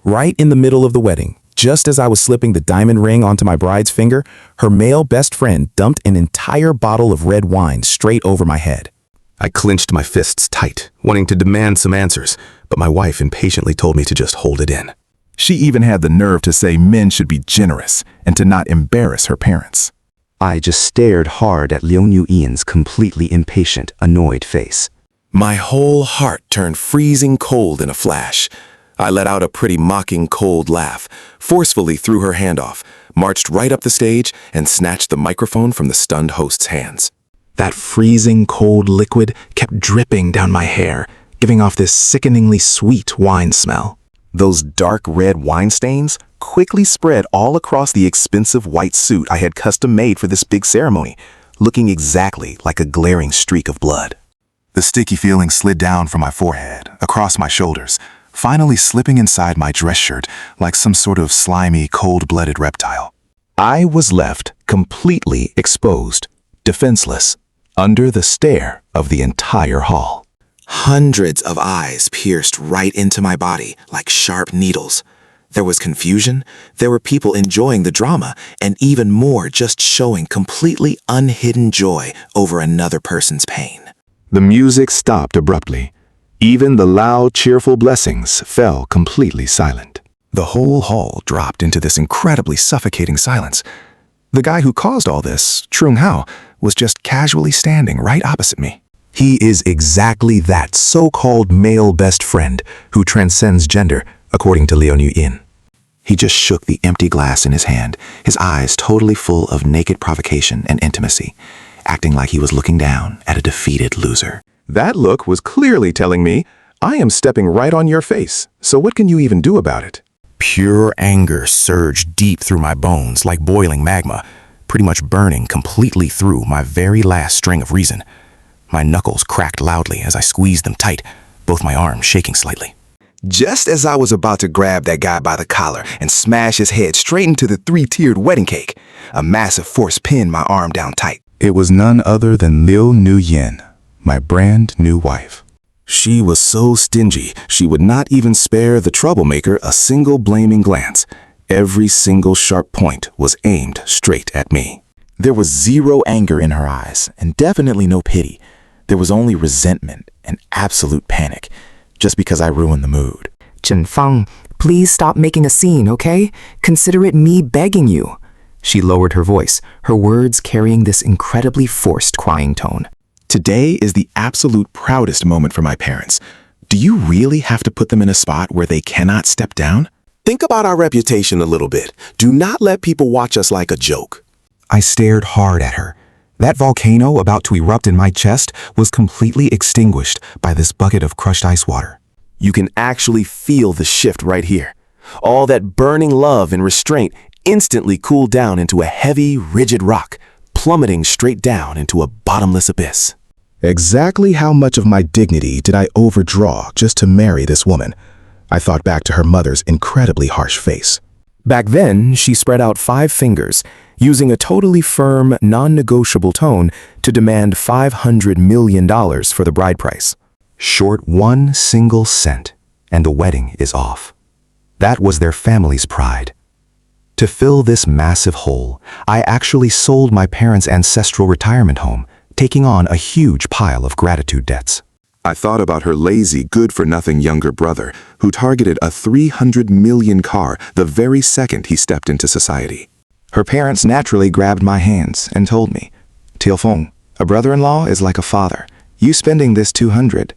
Right in the middle of the wedding, just as I was slipping the diamond ring onto my bride's finger, her male best friend dumped an entire bottle of red wine straight over my head. I clenched my fists tight, wanting to demand some answers, but my wife impatiently told me to just hold it in. She even had the nerve to say men should be generous and to not embarrass her parents. I just stared hard at Liu Nuyen's completely impatient, annoyed face. My whole heart turned freezing cold in a flash. I let out a pretty mocking cold laugh, forcefully threw her hand off, marched right up the stage, and snatched the microphone from the stunned host's hands. That freezing cold liquid kept dripping down my hair, giving off this sickeningly sweet wine smell. Those dark red wine stains quickly spread all across the expensive white suit I had custom made for this big ceremony, looking exactly like a glaring streak of blood. The sticky feeling slid down from my forehead, across my shoulders, finally slipping inside my dress shirt like some sort of slimy, cold-blooded reptile. I was left completely exposed, defenseless, under the stare of the entire hall. Hundreds of eyes pierced right into my body like sharp needles. There was confusion, there were people enjoying the drama, and even more just showing completely unhidden joy over another person's pain. The music stopped abruptly. Even the loud, cheerful blessings fell completely silent. The whole hall dropped into this incredibly suffocating silence. The guy who caused all this, Trung Hao, was just casually standing right opposite me. He is exactly that so-called male best friend who transcends gender, according to Liu Nuyen. He just shook the empty glass in his hand, his eyes totally full of naked provocation and intimacy, acting like he was looking down at a defeated loser. That look was clearly telling me, I am stepping right on your face, so what can you even do about it? Pure anger surged deep through my bones like boiling magma, pretty much burning completely through my very last string of reason. My knuckles cracked loudly as I squeezed them tight, both my arms shaking slightly. Just as I was about to grab that guy by the collar and smash his head straight into the three-tiered wedding cake, a massive force pinned my arm down tight. It was none other than Liu Nuyen, my brand new wife. She was so stingy, she would not even spare the troublemaker a single blaming glance. Every single sharp point was aimed straight at me. There was zero anger in her eyes, and definitely no pity. There was only resentment and absolute panic, just because I ruined the mood. Zhenfang, please stop making a scene, okay? Consider it me begging you. She lowered her voice, her words carrying this incredibly forced crying tone. Today is the absolute proudest moment for my parents. Do you really have to put them in a spot where they cannot step down? Think about our reputation a little bit. Do not let people watch us like a joke. I stared hard at her. That volcano about to erupt in my chest was completely extinguished by this bucket of crushed ice water. You can actually feel the shift right here. All that burning love and restraint instantly cooled down into a heavy, rigid rock, plummeting straight down into a bottomless abyss. Exactly how much of my dignity did I overdraw just to marry this woman? I thought back to her mother's incredibly harsh face. Back then, she spread out 5 fingers, using a totally firm, non-negotiable tone to demand $500 million for the bride price. Short 1 single cent, and the wedding is off. That was their family's pride. To fill this massive hole, I actually sold my parents' ancestral retirement home, taking on a huge pile of gratitude debts. I thought about her lazy, good-for-nothing younger brother who targeted a 300 million car the very second he stepped into society. Her parents naturally grabbed my hands and told me, "Tielfeng, a brother-in-law is like a father. You spending this 200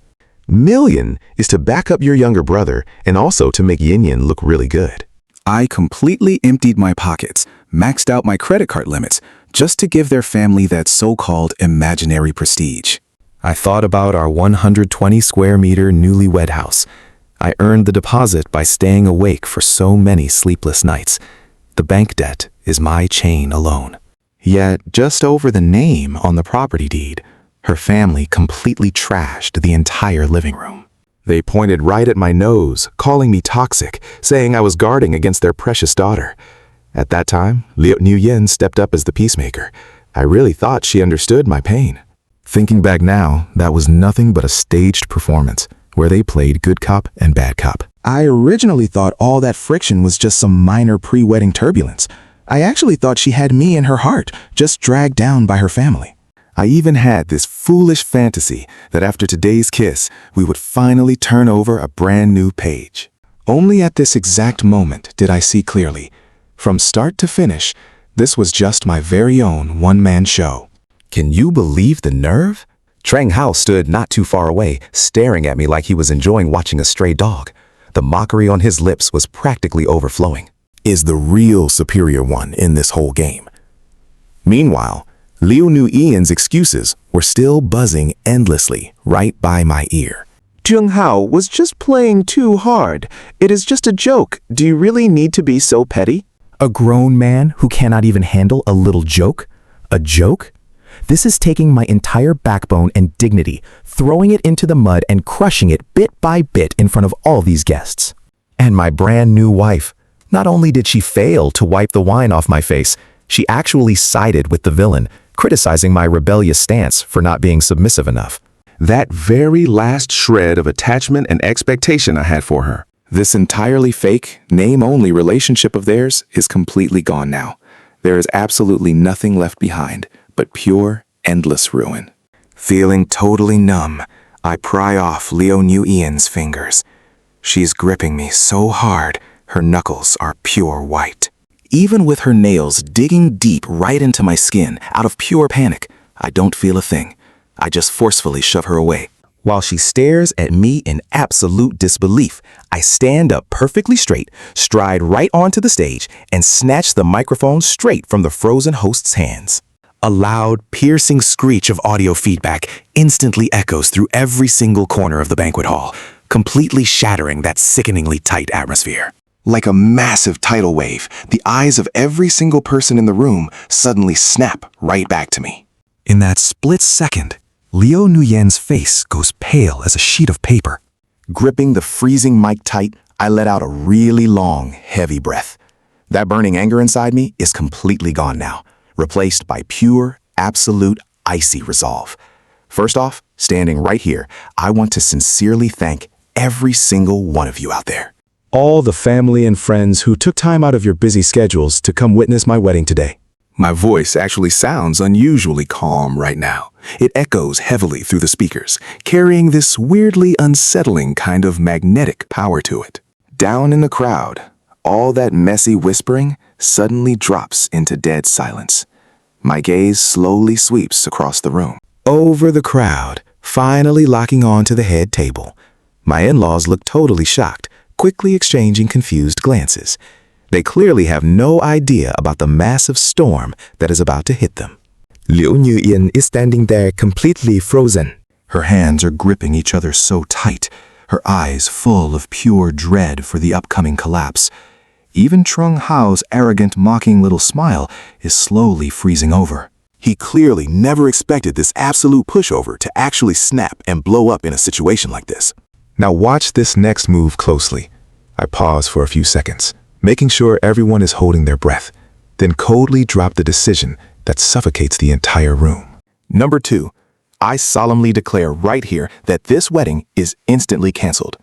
million is to back up your younger brother and also to make Yin look really good." I completely emptied my pockets, maxed out my credit card limits, just to give their family that so-called imaginary prestige. I thought about our 120 square meter newlywed house. I earned the deposit by staying awake for so many sleepless nights. The bank debt is my chain alone. Yet, just over the name on the property deed, her family completely trashed the entire living room. They pointed right at my nose, calling me toxic, saying I was guarding against their precious daughter. At that time, Liu Nuyen stepped up as the peacemaker. I really thought she understood my pain. Thinking back now, that was nothing but a staged performance, where they played good cop and bad cop. I originally thought all that friction was just some minor pre-wedding turbulence. I actually thought she had me in her heart, just dragged down by her family. I even had this foolish fantasy that after today's kiss, we would finally turn over a brand new page. Only at this exact moment did I see clearly. From start to finish, this was just my very own one-man show. Can you believe the nerve? Trang Hao stood not too far away, staring at me like he was enjoying watching a stray dog. The mockery on his lips was practically overflowing. Is the real superior one in this whole game? Meanwhile, Liu Nu Ian's excuses were still buzzing endlessly right by my ear. Jeung Hao was just playing too hard. It is just a joke. Do you really need to be so petty? A grown man who cannot even handle a little joke? A joke? This is taking my entire backbone and dignity, throwing it into the mud and crushing it bit by bit in front of all these guests. And my brand new wife. Not only did she fail to wipe the wine off my face, she actually sided with the villain, criticizing my rebellious stance for not being submissive enough. That very last shred of attachment and expectation I had for her. This entirely fake, name-only relationship of theirs is completely gone now. There is absolutely nothing left behind but pure, endless ruin. Feeling totally numb, I pry off Liu Nu Ian's fingers. She's gripping me so hard, her knuckles are pure white. Even with her nails digging deep right into my skin, out of pure panic, I don't feel a thing. I just forcefully shove her away. While she stares at me in absolute disbelief, I stand up perfectly straight, stride right onto the stage, and snatch the microphone straight from the frozen host's hands. A loud, piercing screech of audio feedback instantly echoes through every single corner of the banquet hall, completely shattering that sickeningly tight atmosphere. Like a massive tidal wave, the eyes of every single person in the room suddenly snap right back to me. In that split second, Liu Nu Ian's face goes pale as a sheet of paper. Gripping the freezing mic tight, I let out a really long, heavy breath. That burning anger inside me is completely gone now, replaced by pure, absolute, icy resolve. First off, standing right here, I want to sincerely thank every single one of you out there. All the family and friends who took time out of your busy schedules to come witness my wedding today. My voice actually sounds unusually calm right now. It echoes heavily through the speakers, carrying this weirdly unsettling kind of magnetic power to it. Down in the crowd, all that messy whispering suddenly drops into dead silence. My gaze slowly sweeps across the room. Over the crowd, finally locking on to the head table. My in-laws look totally shocked, quickly exchanging confused glances. They clearly have no idea about the massive storm that is about to hit them. Liu Nu Ian is standing there completely frozen. Her hands are gripping each other so tight, her eyes full of pure dread for the upcoming collapse. Even Trang Hao's arrogant, mocking little smile is slowly freezing over. He clearly never expected this absolute pushover to actually snap and blow up in a situation like this. Now watch this next move closely. I pause for a few seconds, making sure everyone is holding their breath, then coldly drop the decision that suffocates the entire room. Number 2, I solemnly declare right here that this wedding is instantly canceled.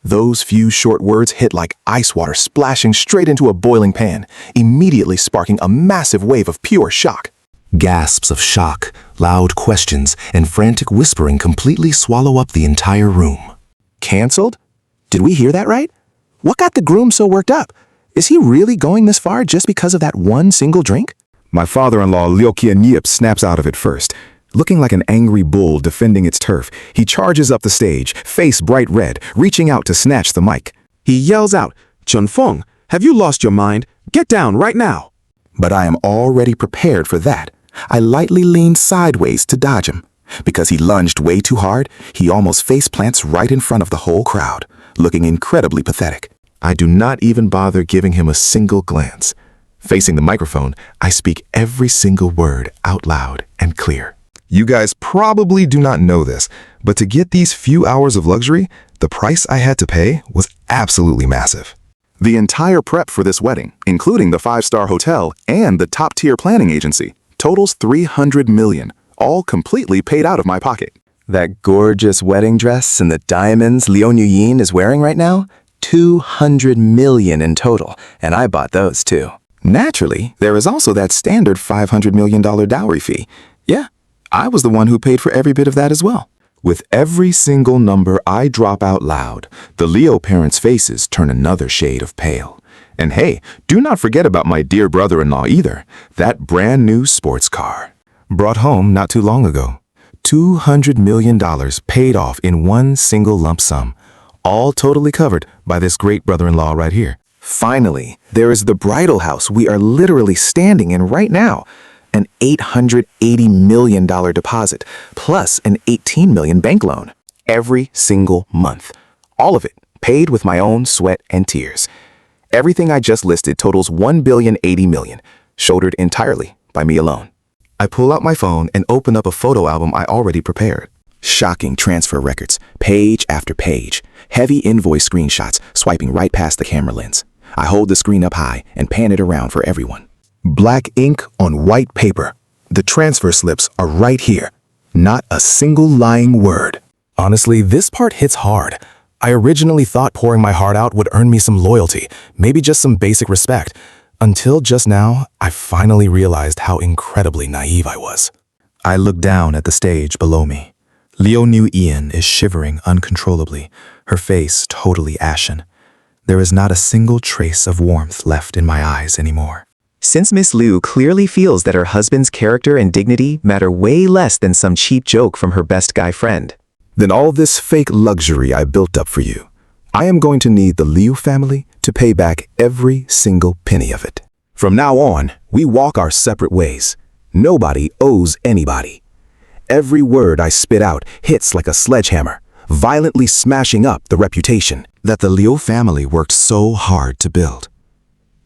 Those few short words hit like ice water splashing straight into a boiling pan, immediately sparking a massive wave of pure shock. Gasps of shock, loud questions, and frantic whispering completely swallow up the entire room. Canceled? Did we hear that right? What got the groom so worked up? Is he really going this far just because of that one single drink? My father-in-law Liu Qian Yip snaps out of it first. Looking like an angry bull defending its turf, he charges up the stage, face bright red, reaching out to snatch the mic. He yells out, "Chun Feng, have you lost your mind? Get down right now!" But I am already prepared for that. I lightly leaned sideways to dodge him. Because he lunged way too hard, he almost face plants right in front of the whole crowd, looking incredibly pathetic. I do not even bother giving him a single glance. Facing the microphone, I speak every single word out loud and clear. You guys probably do not know this, but to get these few hours of luxury, the price I had to pay was absolutely massive. The entire prep for this wedding, including the 5-star hotel and the top-tier planning agency, totals $300 million, all completely paid out of my pocket. That gorgeous wedding dress and the diamonds Liu Nu Yin is wearing right now, 200 million in total, and I bought those too. Naturally, there is also that standard $500 million dowry fee. Yeah, I was the one who paid for every bit of that as well. With every single number I drop out loud, the Leo parents' faces turn another shade of pale. And hey, do not forget about my dear brother-in-law either, that brand new sports car. Brought home not too long ago. $200 million paid off in one single lump sum, all totally covered by this great brother-in-law right here. Finally, there is the bridal house we are literally standing in right now. An $880 million deposit, plus an $18 million bank loan. Every single month. All of it paid with my own sweat and tears. Everything I just listed totals $1,080 million, shouldered entirely by me alone. I pull out my phone and open up a photo album I already prepared. Shocking transfer records, page after page. Heavy invoice screenshots swiping right past the camera lens. I hold the screen up high and pan it around for everyone. Black ink on white paper. The transfer slips are right here. Not a single lying word. Honestly, this part hits hard. I originally thought pouring my heart out would earn me some loyalty, maybe just some basic respect. Until just now, I finally realized how incredibly naive I was. I look down at the stage below me. Leo New Ian is shivering uncontrollably, her face totally ashen. There is not a single trace of warmth left in my eyes anymore. Since Miss Liu clearly feels that her husband's character and dignity matter way less than some cheap joke from her best guy friend. Then all this fake luxury I built up for you, I am going to need the Liu family to pay back every single penny of it. From now on, we walk our separate ways. Nobody owes anybody. Every word I spit out hits like a sledgehammer, violently smashing up the reputation that the Liu family worked so hard to build.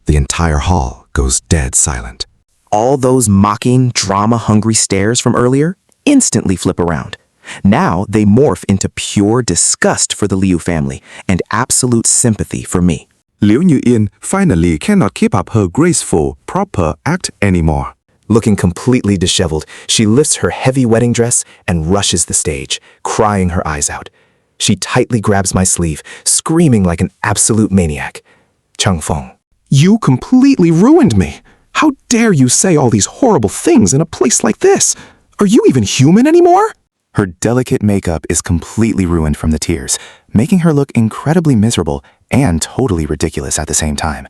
The entire hall goes dead silent. All those mocking, drama-hungry stares from earlier instantly flip around. Now they morph into pure disgust for the Liu family and absolute sympathy for me. Liu Yuyin finally cannot keep up her graceful, proper act anymore. Looking completely disheveled, she lifts her heavy wedding dress and rushes the stage, crying her eyes out. She tightly grabs my sleeve, screaming like an absolute maniac. Changfeng. You completely ruined me. How dare you say all these horrible things in a place like this? Are you even human anymore? Her delicate makeup is completely ruined from the tears, making her look incredibly miserable and totally ridiculous at the same time.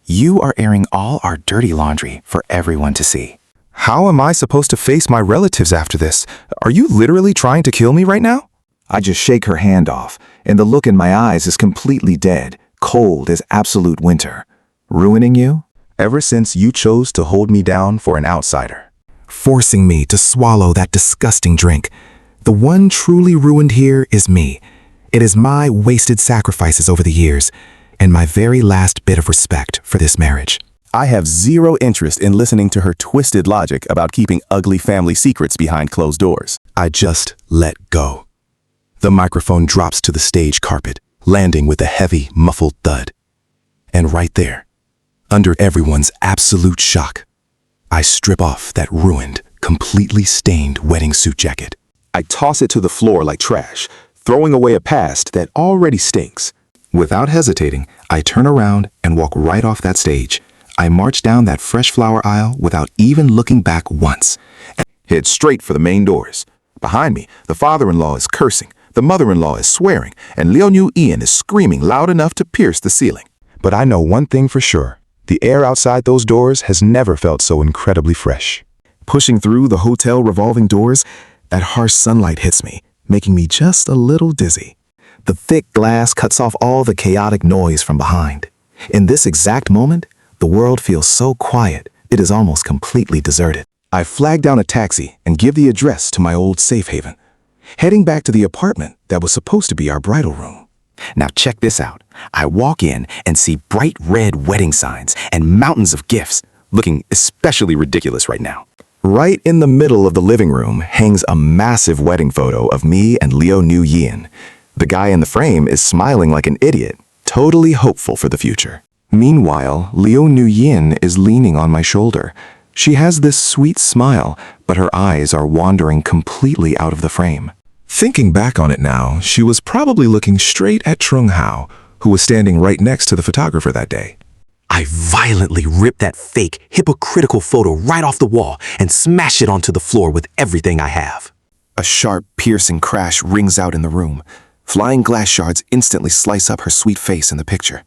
You are airing all our dirty laundry for everyone to see. How am I supposed to face my relatives after this? Are you literally trying to kill me right now? I just shake her hand off, and the look in my eyes is completely dead, cold as absolute winter. Ruining you? Ever since you chose to hold me down for an outsider. Forcing me to swallow that disgusting drink. The one truly ruined here is me. It is my wasted sacrifices over the years, and my very last bit of respect for this marriage. I have zero interest in listening to her twisted logic about keeping ugly family secrets behind closed doors. I just let go. The microphone drops to the stage carpet, landing with a heavy, muffled thud. And right there, under everyone's absolute shock, I strip off that ruined, completely stained wedding suit jacket. I toss it to the floor like trash, throwing away a past that already stinks. Without hesitating, I turn around and walk right off that stage. I march down that fresh flower aisle without even looking back once, and head straight for the main doors. Behind me, the father-in-law is cursing, the mother-in-law is swearing, and Liu New Ian is screaming loud enough to pierce the ceiling. But I know one thing for sure. The air outside those doors has never felt so incredibly fresh. Pushing through the hotel revolving doors, that harsh sunlight hits me, making me just a little dizzy. The thick glass cuts off all the chaotic noise from behind. In this exact moment, the world feels so quiet, it is almost completely deserted. I flag down a taxi and give the address to my old safe haven, heading back to the apartment that was supposed to be our bridal room. Now check this out. I walk in and see bright red wedding signs and mountains of gifts, looking especially ridiculous right now. Right in the middle of the living room hangs a massive wedding photo of me and Liu New Yin. The guy in the frame is smiling like an idiot, totally hopeful for the future. Meanwhile, Liu New Yin is leaning on my shoulder. She has this sweet smile, but her eyes are wandering completely out of the frame. Thinking back on it now, she was probably looking straight at Trung Hao, who was standing right next to the photographer that day. I violently ripped that fake, hypocritical photo right off the wall and smashed it onto the floor with everything I have. A sharp, piercing crash rings out in the room. Flying glass shards instantly slice up her sweet face in the picture.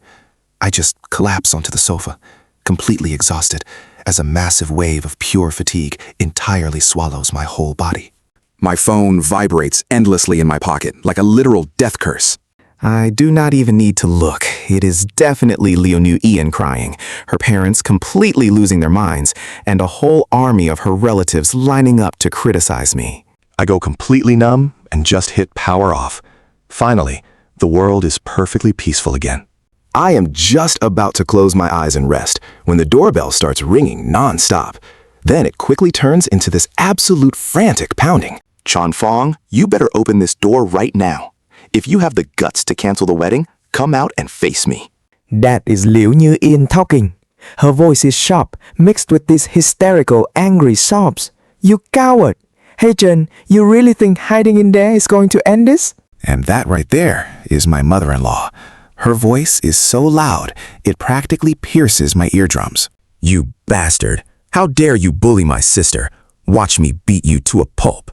I just collapse onto the sofa, completely exhausted, as a massive wave of pure fatigue entirely swallows my whole body. My phone vibrates endlessly in my pocket, like a literal death curse. I do not even need to look. It is definitely Leonu Ian crying, her parents completely losing their minds, and a whole army of her relatives lining up to criticize me. I go completely numb and just hit power off. Finally, the world is perfectly peaceful again. I am just about to close my eyes and rest when the doorbell starts ringing non-stop. Then it quickly turns into this absolute frantic pounding. Chan Fong, you better open this door right now. If you have the guts to cancel the wedding, come out and face me. That is Liu Như Yên talking. Her voice is sharp, mixed with these hysterical, angry sobs. You coward! Hey Jen, you really think hiding in there is going to end this? And that right there is my mother-in-law. Her voice is so loud, it practically pierces my eardrums. You bastard! How dare you bully my sister? Watch me beat you to a pulp.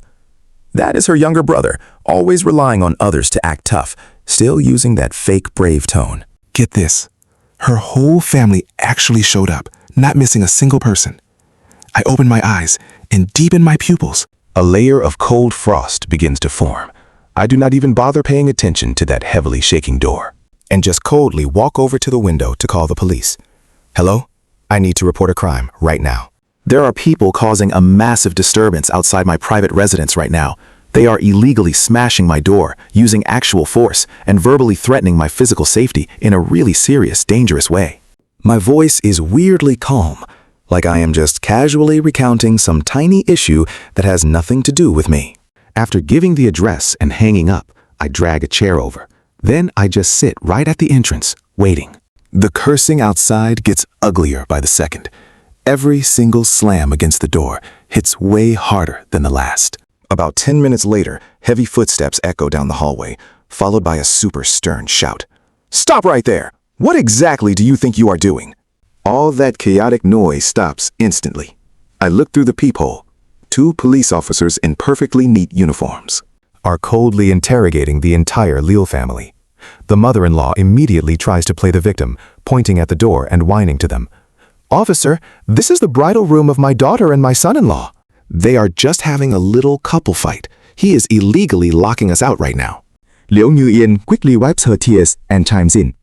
That is her younger brother, always relying on others to act tough, still using that fake brave tone. Get this. Her whole family actually showed up, not missing a single person. I open my eyes and deepen my pupils. A layer of cold frost begins to form. I do not even bother paying attention to that heavily shaking door. And just coldly walk over to the window to call the police. Hello? I need to report a crime right now. There are people causing a massive disturbance outside my private residence right now. They are illegally smashing my door, using actual force, and verbally threatening my physical safety in a really serious, dangerous way. My voice is weirdly calm, like I am just casually recounting some tiny issue that has nothing to do with me. After giving the address and hanging up, I drag a chair over. Then I just sit right at the entrance, waiting. The cursing outside gets uglier by the second. Every single slam against the door hits way harder than the last. About 10 minutes later, heavy footsteps echo down the hallway, followed by a super stern shout. Stop right there! What exactly do you think you are doing? All that chaotic noise stops instantly. I look through the peephole. 2 police officers in perfectly neat uniforms are coldly interrogating the entire Liu family. The mother-in-law immediately tries to play the victim, pointing at the door and whining to them. Officer, this is the bridal room of my daughter and my son-in-law. They are just having a little couple fight. He is illegally locking us out right now. Liu Như Yên quickly wipes her tears and chimes in.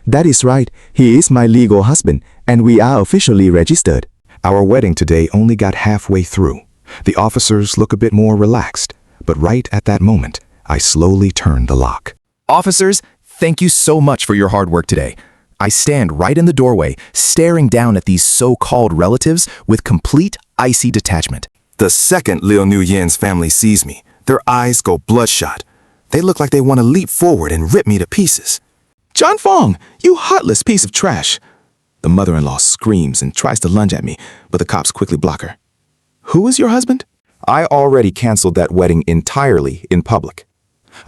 That is right, he is my legal husband, and we are officially registered. Our wedding today only got halfway through. The officers look a bit more relaxed, but right at that moment, I slowly turn the lock. Officers, thank you so much for your hard work today. I stand right in the doorway, staring down at these so-called relatives with complete icy detachment. The second Liu Như Yan's family sees me, their eyes go bloodshot. They look like they want to leap forward and rip me to pieces. John Fong, you heartless piece of trash! The mother-in-law screams and tries to lunge at me, but the cops quickly block her. Who is your husband? I already canceled that wedding entirely in public.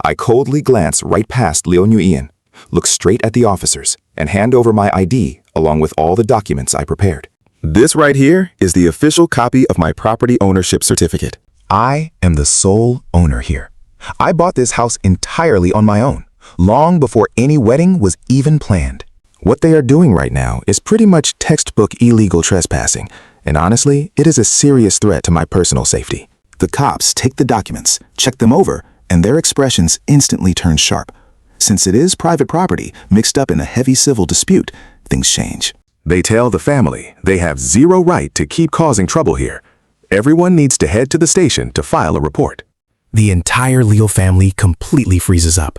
I coldly glance right past Liu Như Yan, look straight at the officers, and hand over my ID along with all the documents I prepared. This right here is the official copy of my property ownership certificate. I am the sole owner here. I bought this house entirely on my own, long before any wedding was even planned. What they are doing right now is pretty much textbook illegal trespassing, and honestly, it is a serious threat to my personal safety. The cops take the documents, check them over, and their expressions instantly turn sharp. Since it is private property mixed up in a heavy civil dispute, things change. They tell the family they have zero right to keep causing trouble here. Everyone needs to head to the station to file a report. The entire Liu family completely freezes up.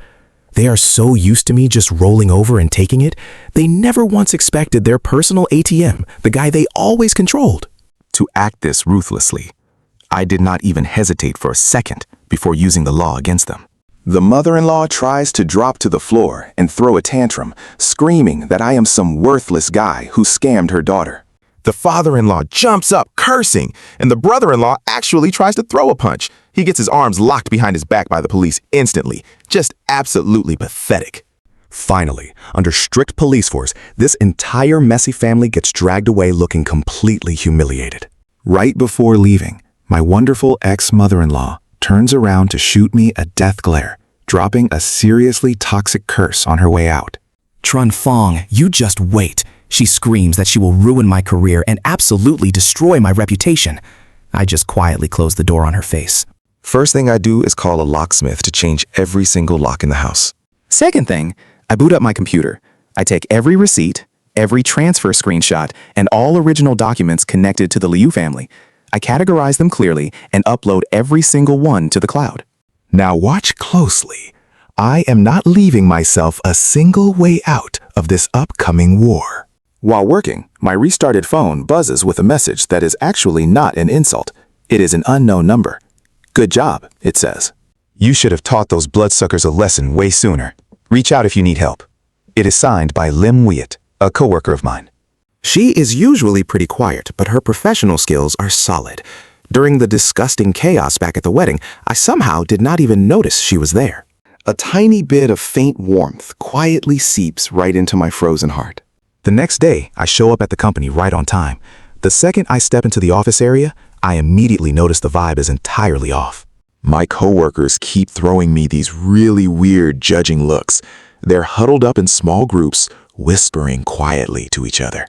They are so used to me just rolling over and taking it, they never once expected their personal ATM, the guy they always controlled, to act this ruthlessly. I did not even hesitate for a second before using the law against them. The mother-in-law tries to drop to the floor and throw a tantrum, screaming that I am some worthless guy who scammed her daughter. The father-in-law jumps up, cursing, and the brother-in-law actually tries to throw a punch. He gets his arms locked behind his back by the police instantly. Just absolutely pathetic. Finally, under strict police force, this entire messy family gets dragged away looking completely humiliated. Right before leaving, my wonderful ex-mother-in-law turns around to shoot me a death glare, dropping a seriously toxic curse on her way out. Trun Fong, you just wait. She screams that she will ruin my career and absolutely destroy my reputation. I just quietly close the door on her face. First thing I do is call a locksmith to change every single lock in the house. Second thing, I boot up my computer. I take every receipt, every transfer screenshot, and all original documents connected to the Liu family. I categorize them clearly and upload every single one to the cloud. Now watch closely. I am not leaving myself a single way out of this upcoming war. While working, my restarted phone buzzes with a message that is actually not an insult. It is an unknown number. Good job, it says. You should have taught those bloodsuckers a lesson way sooner. Reach out if you need help. It is signed by Lim Wyatt, a coworker of mine. She is usually pretty quiet, but her professional skills are solid. During the disgusting chaos back at the wedding, I somehow did not even notice she was there. A tiny bit of faint warmth quietly seeps right into my frozen heart. The next day, I show up at the company right on time. The second I step into the office area, I immediately notice the vibe is entirely off. My coworkers keep throwing me these really weird judging looks. They're huddled up in small groups, whispering quietly to each other.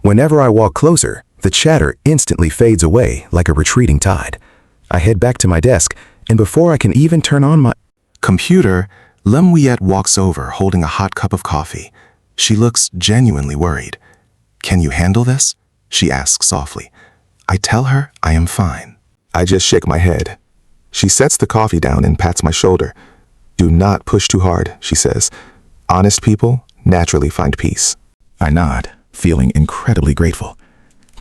Whenever I walk closer, the chatter instantly fades away like a retreating tide. I head back to my desk, and before I can even turn on my computer, Lim Wyatt walks over holding a hot cup of coffee. She looks genuinely worried. "Can you handle this?" she asks softly. I tell her I am fine. I just shake my head. She sets the coffee down and pats my shoulder. "Do not push too hard," she says. "Honest people naturally find peace." I nod, feeling incredibly grateful.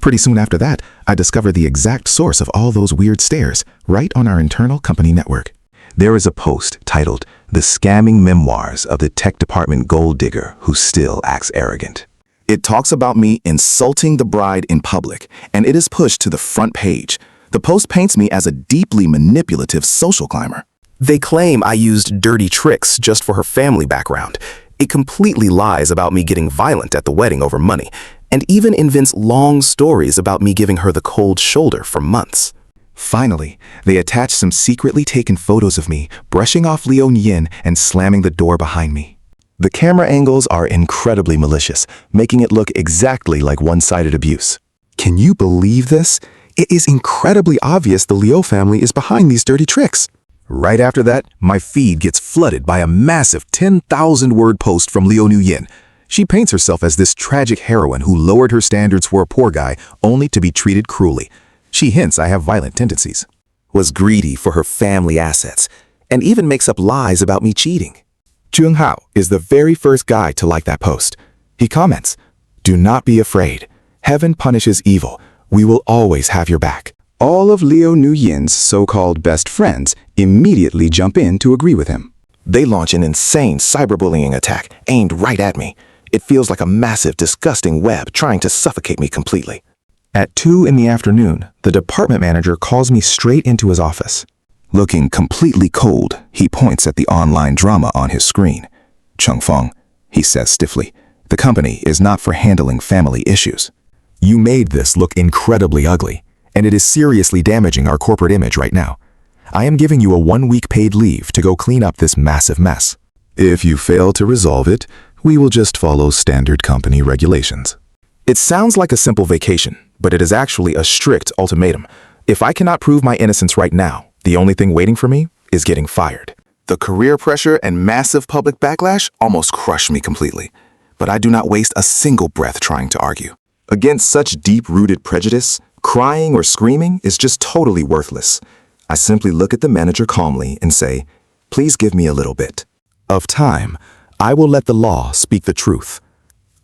Pretty soon after that, I discover the exact source of all those weird stares right on our internal company network. There is a post titled, "The Scamming Memoirs of the Tech Department Gold Digger Who Still Acts Arrogant." It talks about me insulting the bride in public, and it is pushed to the front page. The post paints me as a deeply manipulative social climber. They claim I used dirty tricks just for her family background. It completely lies about me getting violent at the wedding over money, and even invents long stories about me giving her the cold shoulder for months. Finally, they attach some secretly taken photos of me brushing off Liu Yin and slamming the door behind me. The camera angles are incredibly malicious, making it look exactly like one-sided abuse. Can you believe this? It is incredibly obvious the Liu family is behind these dirty tricks. Right after that, my feed gets flooded by a massive 10,000-word post from Liu Yin. She paints herself as this tragic heroine who lowered her standards for a poor guy only to be treated cruelly. She hints I have violent tendencies, was greedy for her family assets, and even makes up lies about me cheating. Jung Hao is the very first guy to like that post. He comments, "Do not be afraid. Heaven punishes evil. We will always have your back." All of Liu Yin's so-called best friends immediately jump in to agree with him. They launch an insane cyberbullying attack aimed right at me. It feels like a massive, disgusting web trying to suffocate me completely. At 2 in the afternoon, the department manager calls me straight into his office. Looking completely cold, he points at the online drama on his screen. "Chung Fong," he says stiffly, "the company is not for handling family issues. You made this look incredibly ugly, and it is seriously damaging our corporate image right now. I am giving you a 1-week paid leave to go clean up this massive mess. If you fail to resolve it, we will just follow standard company regulations." It sounds like a simple vacation, but it is actually a strict ultimatum. If I cannot prove my innocence right now, the only thing waiting for me is getting fired. The career pressure and massive public backlash almost crush me completely, but I do not waste a single breath trying to argue. Against such deep-rooted prejudice, crying or screaming is just totally worthless. I simply look at the manager calmly and say, "Please give me a little bit of time. I will let the law speak the truth."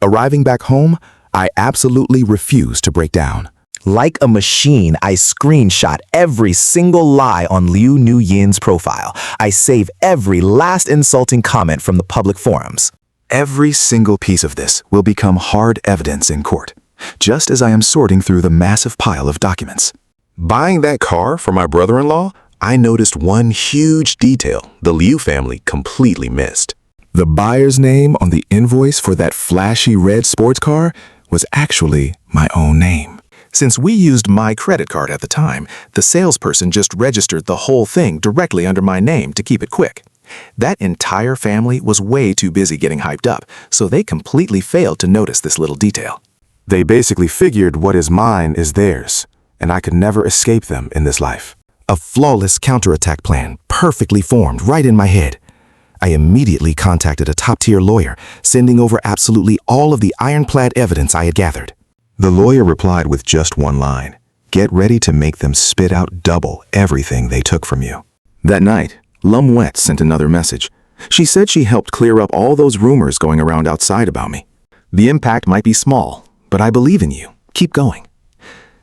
Arriving back home, I absolutely refuse to break down. Like a machine, I screenshot every single lie on Liu Yin's profile. I save every last insulting comment from the public forums. Every single piece of this will become hard evidence in court, just as I am sorting through the massive pile of documents. Buying that car for my brother-in-law, I noticed one huge detail the Liu family completely missed. The buyer's name on the invoice for that flashy red sports car was actually my own name. Since we used my credit card at the time, the salesperson just registered the whole thing directly under my name to keep it quick. That entire family was way too busy getting hyped up, so they completely failed to notice this little detail. They basically figured what is mine is theirs, and I could never escape them in this life. A flawless counterattack plan, perfectly formed right in my head. I immediately contacted a top-tier lawyer, sending over absolutely all of the ironclad evidence I had gathered. The lawyer replied with just one line: "Get ready to make them spit out double everything they took from you." That night, Lum Wet sent another message. She said she helped clear up all those rumors going around outside about me. "The impact might be small, but I believe in you. Keep going."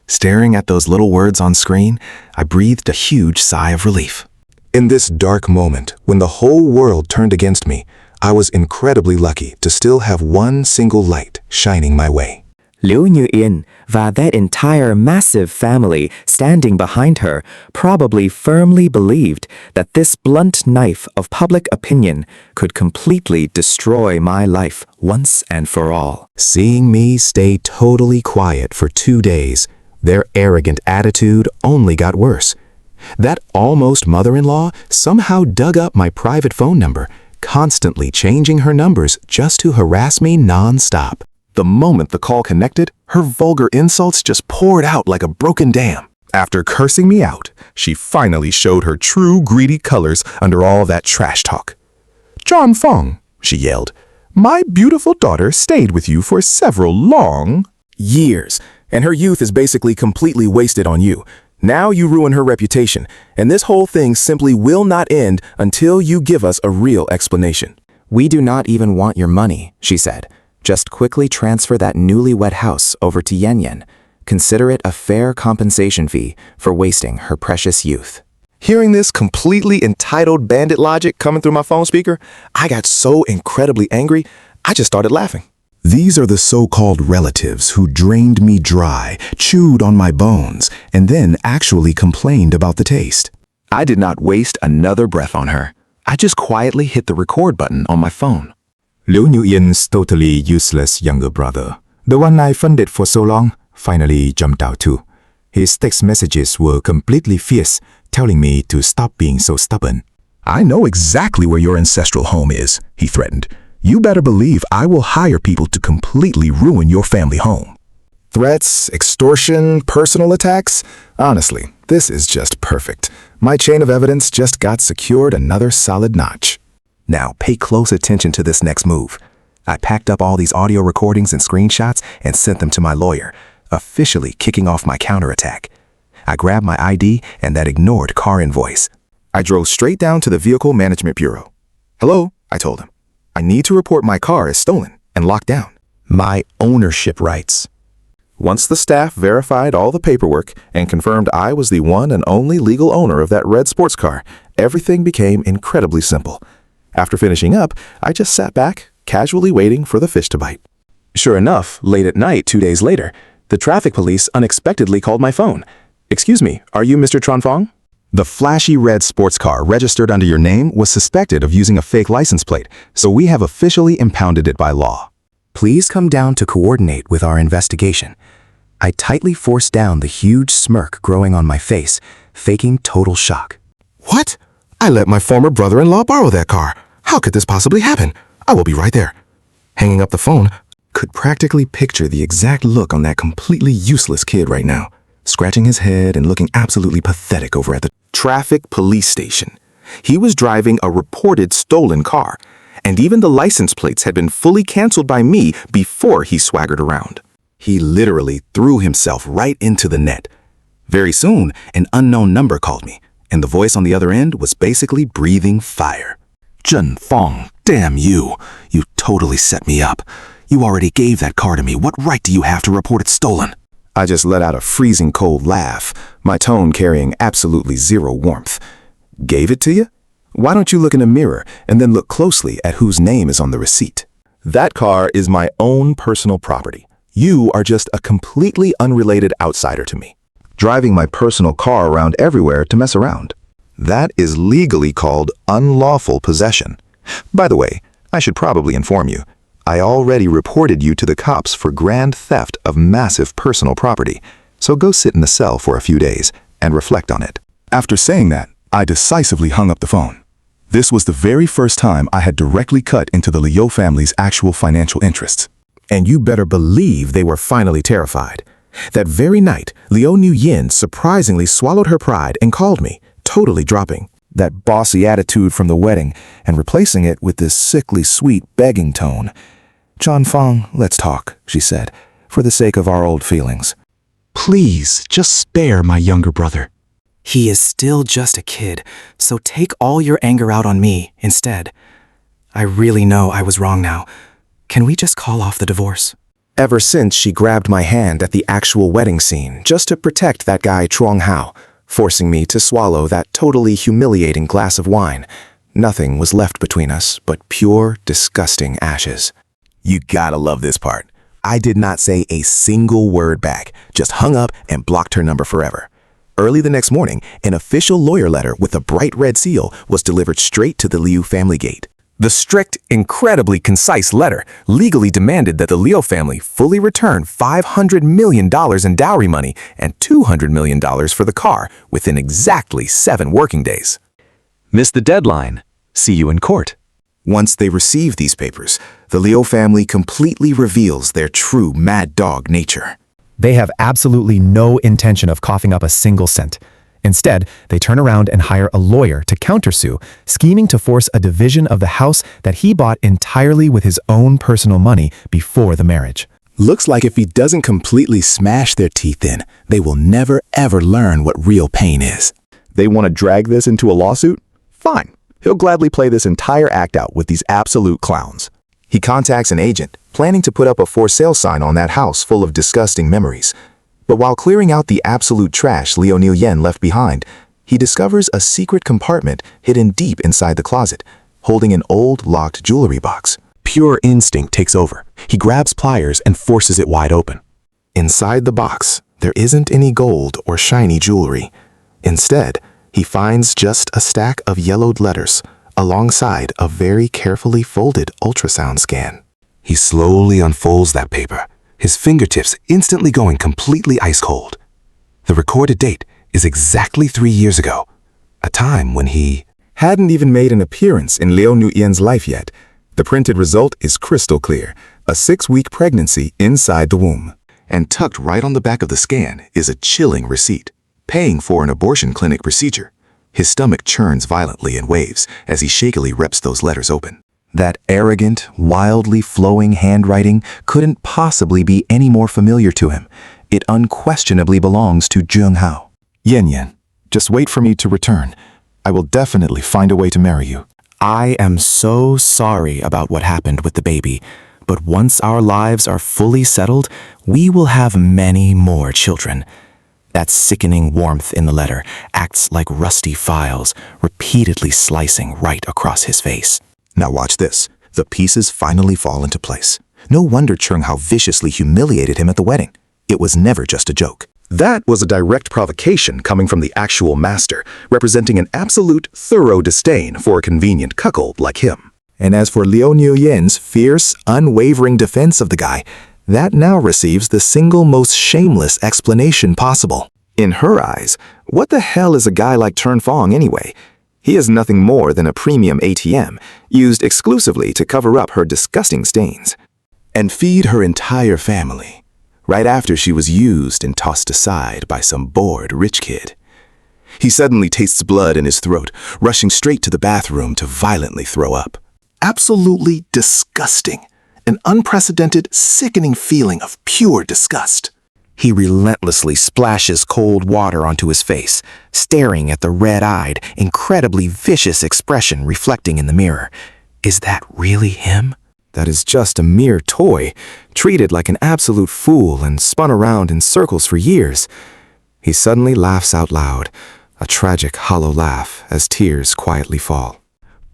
Staring at those little words on screen, I breathed a huge sigh of relief. In this dark moment, when the whole world turned against me, I was incredibly lucky to still have one single light shining my way. Liu Yin và that entire massive family standing behind her probably firmly believed that this blunt knife of public opinion could completely destroy my life once and for all. Seeing me stay totally quiet for 2 days, their arrogant attitude only got worse. That almost mother-in-law somehow dug up my private phone number, constantly changing her numbers just to harass me non-stop. The moment the call connected, her vulgar insults just poured out like a broken dam. After cursing me out, she finally showed her true greedy colors under all that trash talk. "John Fong," she yelled, "my beautiful daughter stayed with you for several long years, and her youth is basically completely wasted on you. Now you ruin her reputation, and this whole thing simply will not end until you give us a real explanation." We do not even want your money, she said. Just quickly transfer that newlywed house over to Yen Yen. Consider it a fair compensation fee for wasting her precious youth. Hearing this completely entitled bandit logic coming through my phone speaker, I got so incredibly angry, I just started laughing. These are the so-called relatives who drained me dry, chewed on my bones, and then actually complained about the taste. I did not waste another breath on her. I just quietly hit the record button on my phone. Liu Yin's totally useless younger brother, the one I funded for so long, finally jumped out too. His text messages were completely fierce, telling me to stop being so stubborn. "I know exactly where your ancestral home is," he threatened. "You better believe I will hire people to completely ruin your family home." Threats, extortion, personal attacks? Honestly, this is just perfect. My chain of evidence just got secured another solid notch. Now pay close attention to this next move. I packed up all these audio recordings and screenshots and sent them to my lawyer, officially kicking off my counterattack. I grabbed my ID and that ignored car invoice. I drove straight down to the Vehicle Management Bureau. "Hello," I told him. "I need to report my car as stolen and locked down. My ownership rights." Once the staff verified all the paperwork and confirmed I was the one and only legal owner of that red sports car, everything became incredibly simple. After finishing up, I just sat back, casually waiting for the fish to bite. Sure enough, late at night 2 days later, the traffic police unexpectedly called my phone. "Excuse me, are you Mr. Tronfong? The flashy red sports car registered under your name was suspected of using a fake license plate, so we have officially impounded it by law. Please come down to coordinate with our investigation." I tightly forced down the huge smirk growing on my face, faking total shock. "What? I let my former brother-in-law borrow that car. How could this possibly happen? I will be right there." Hanging up the phone, could practically picture the exact look on that completely useless kid right now, scratching his head and looking absolutely pathetic over at the traffic police station. He was driving a reported stolen car, and even the license plates had been fully canceled by me before he swaggered around. He literally threw himself right into the net. Very soon, an unknown number called me, and the voice on the other end was basically breathing fire. "Zhen Fong, damn you. You totally set me up. You already gave that car to me. What right do you have to report it stolen?" I just let out a freezing cold laugh, my tone carrying absolutely zero warmth. "Gave it to you? Why don't you look in a mirror and then look closely at whose name is on the receipt? That car is my own personal property. You are just a completely unrelated outsider to me, driving my personal car around everywhere to mess around. That is legally called unlawful possession. By the way, I should probably inform you. I already reported you to the cops for grand theft of massive personal property, so go sit in the cell for a few days and reflect on it. After saying that, I decisively hung up the phone. This was the very first time I had directly cut into the Liu family's actual financial interests. And you better believe they were finally terrified. That very night, Liu Yin surprisingly swallowed her pride and called me, totally dropping that bossy attitude from the wedding and replacing it with this sickly sweet begging tone. "John Fong, let's talk," she said, "for the sake of our old feelings." Please, just spare my younger brother. He is still just a kid, so take all your anger out on me instead. I really know I was wrong now. Can we just call off the divorce? Ever since she grabbed my hand at the actual wedding scene just to protect that guy Chuang Hao, forcing me to swallow that totally humiliating glass of wine, nothing was left between us but pure, disgusting ashes. You gotta love this part. I did not say a single word back, just hung up and blocked her number forever. Early the next morning, an official lawyer letter with a bright red seal was delivered straight to the Liu family gate. The strict, incredibly concise letter legally demanded that the Liu family fully return $500 million in dowry money and $200 million for the car within exactly 7 working days. Miss the deadline. See you in court. Once they receive these papers, the Liu family completely reveals their true mad dog nature. They have absolutely no intention of coughing up a single cent. Instead, they turn around and hire a lawyer to countersue, scheming to force a division of the house that he bought entirely with his own personal money before the marriage. Looks like if he doesn't completely smash their teeth in, they will never ever learn what real pain is. They want to drag this into a lawsuit? Fine. He'll gladly play this entire act out with these absolute clowns. He contacts an agent, planning to put up a for sale sign on that house full of disgusting memories. But while clearing out the absolute trash Liu Yin left behind, he discovers a secret compartment hidden deep inside the closet, holding an old locked jewelry box. Pure instinct takes over. He grabs pliers and forces it wide open. Inside the box, there isn't any gold or shiny jewelry. Instead, he finds just a stack of yellowed letters alongside a very carefully folded ultrasound scan. He slowly unfolds that paper, his fingertips instantly going completely ice cold. The recorded date is exactly 3 years ago, a time when he hadn't even made an appearance in Liu Yin's life yet. The printed result is crystal clear, a 6-week pregnancy inside the womb. And tucked right on the back of the scan is a chilling receipt, paying for an abortion clinic procedure. His stomach churns violently in waves as he shakily rips those letters open. That arrogant, wildly flowing handwriting couldn't possibly be any more familiar to him. It unquestionably belongs to Zheng Hao. Yen, just wait for me to return. I will definitely find a way to marry you. I am so sorry about what happened with the baby, but once our lives are fully settled, we will have many more children. That sickening warmth in the letter acts like rusty files, repeatedly slicing right across his face. Now watch this. The pieces finally fall into place. No wonder Zheng Hao viciously humiliated him at the wedding. It was never just a joke. That was a direct provocation coming from the actual master, representing an absolute, thorough disdain for a convenient cuckold like him. And as for Liu Yin's fierce, unwavering defense of the guy, that now receives the single most shameless explanation possible. In her eyes, what the hell is a guy like Tern Fong anyway? He is nothing more than a premium ATM, used exclusively to cover up her disgusting stains and feed her entire family, right after she was used and tossed aside by some bored rich kid. He suddenly tastes blood in his throat, rushing straight to the bathroom to violently throw up. Absolutely disgusting. An unprecedented, sickening feeling of pure disgust. He relentlessly splashes cold water onto his face, staring at the red-eyed, incredibly vicious expression reflecting in the mirror. Is that really him? That is just a mere toy, treated like an absolute fool and spun around in circles for years. He suddenly laughs out loud, a tragic, hollow laugh as tears quietly fall.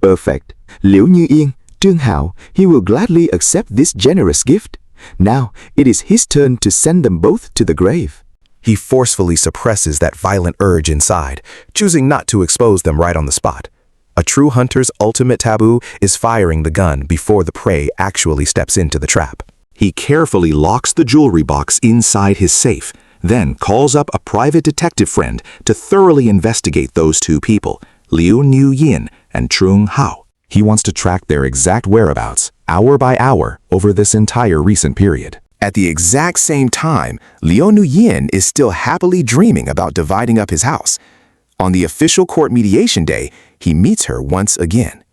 Perfect. Liu Yin, Zheng Hao, he will gladly accept this generous gift. Now, it is his turn to send them both to the grave. He forcefully suppresses that violent urge inside, choosing not to expose them right on the spot. A true hunter's ultimate taboo is firing the gun before the prey actually steps into the trap. He carefully locks the jewelry box inside his safe, then calls up a private detective friend to thoroughly investigate those two people, Liu Yin and Trung Hao. He wants to track their exact whereabouts, hour by hour, over this entire recent period. At the exact same time, Liu Yin is still happily dreaming about dividing up his house. On the official court mediation day, he meets her once again.